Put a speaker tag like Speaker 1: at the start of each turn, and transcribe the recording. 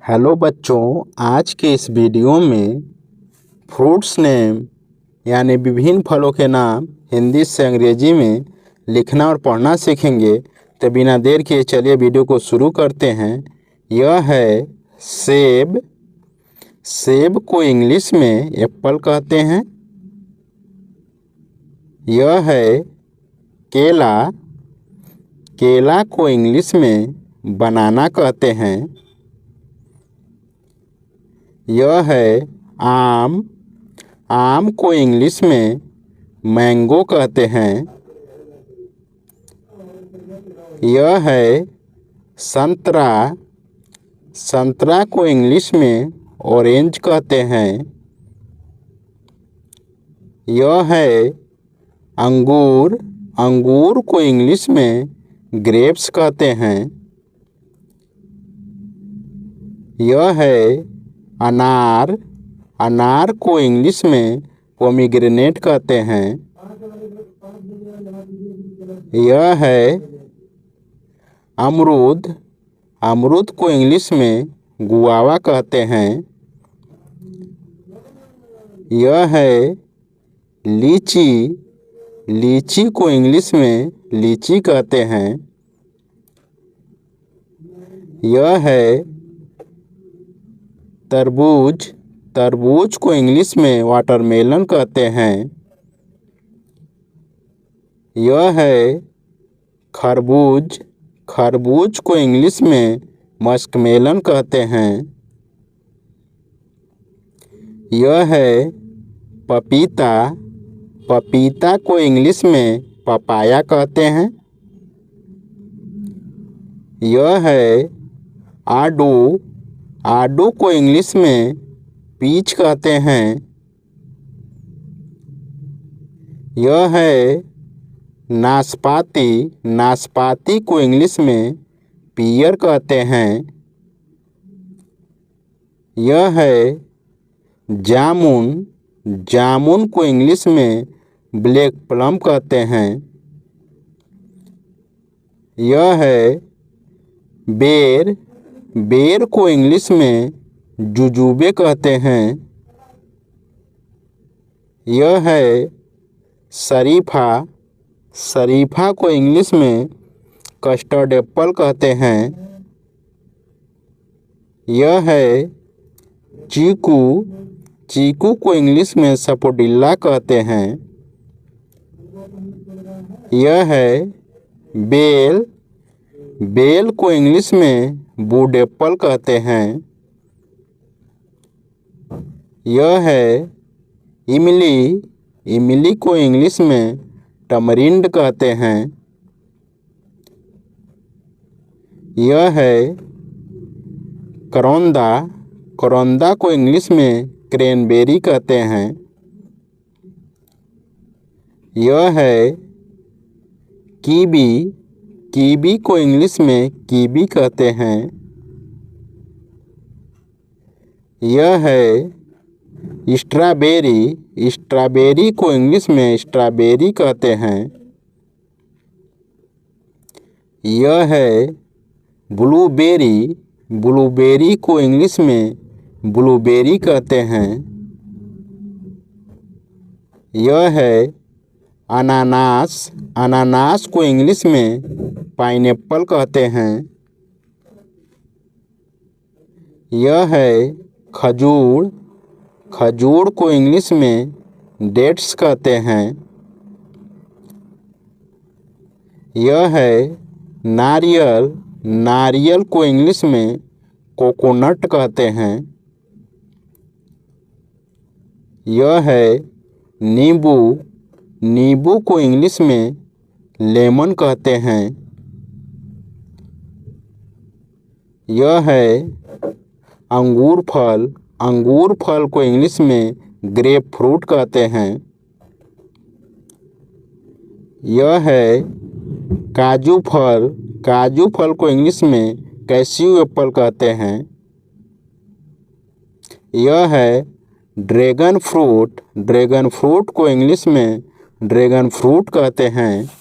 Speaker 1: Hello बच्चों, आज के इस वीडियो में फ्रूट्स नेम यानी विभिन्न फलों के नाम हिंदी से अंग्रेजी में लिखना और पढ़ना सीखेंगे। तो बिना देर किए चलिए वीडियो को शुरू करते हैं। यह है सेब। सेब को इंग्लिश में एप्पल कहते हैं। यह है केला। केला को इंग्लिश में बनाना कहते हैं। यह है आम। आम को इंग्लिश में मैंगो कहते हैं। यह है संतरा। संतरा को इंग्लिश में ऑरेंज कहते हैं। यह है अंगूर। अंगूर को इंग्लिश में ग्रेप्स कहते हैं। यह है अनार। अनार को इंग्लिश में पोमीग्रेनेट कहते हैं। यह है अमरूद। अमरूद को इंग्लिश में गुआवा कहते हैं। यह है लीची। लीची को इंग्लिश में लीची कहते हैं। यह है तरबूज। तरबूज को इंग्लिश में वाटरमेलन कहते हैं। यह है खरबूज। खरबूज को इंग्लिश में मस्कमेलन कहते हैं। यह है पपीता। पपीता को इंग्लिश में पपाया कहते हैं। यह है आडू। आडू को इंग्लिश में पीच कहते हैं। यह है नाशपाती। नाशपाती को इंग्लिश में पीयर कहते हैं। यह है जामुन। जामुन को इंग्लिश में ब्लैक प्लम कहते हैं। यह है बेर। बेर को इंग्लिश में जुजुबे कहते हैं। यह है शरीफा। शरीफा को इंग्लिश में कस्टर्ड एप्पल कहते हैं। यह है चीकू। चीकू को इंग्लिश में सपोडिल्ला कहते हैं। यह है बेल। बेल को इंग्लिश में वुड एप्पल कहते हैं। यह है इमली। इमली को इंग्लिश में टमरिंड कहते हैं। यह है करौंदा। करौंदा को इंग्लिश में क्रैनबेरी कहते हैं। यह है कीवी। कीवी को इंग्लिश में कीवी कहते हैं। यह है स्ट्रॉबेरी। स्ट्रॉबेरी को इंग्लिश में स्ट्रॉबेरी कहते हैं। यह है ब्लूबेरी। ब्लूबेरी को इंग्लिश में ब्लूबेरी कहते हैं। यह है अनानास। अनानास को इंग्लिश में पाइनएप्पल कहते हैं। यह है खजूर। खजूर को इंग्लिश में डेट्स कहते हैं। यह है नारियल। नारियल को इंग्लिश में कोकोनट कहते हैं। यह है नींबू। नींबू को इंग्लिश में लेमन कहते हैं। यह है अंगूर फल। अंगूर फल को इंग्लिश में ग्रेप फ्रूट कहते हैं। यह है काजू फल। काजू फल को इंग्लिश में कैस्यू एप्पल कहते हैं। यह है ड्रैगन फ्रूट। ड्रैगन फ्रूट को इंग्लिश में ड्रैगन फ्रूट कहते हैं।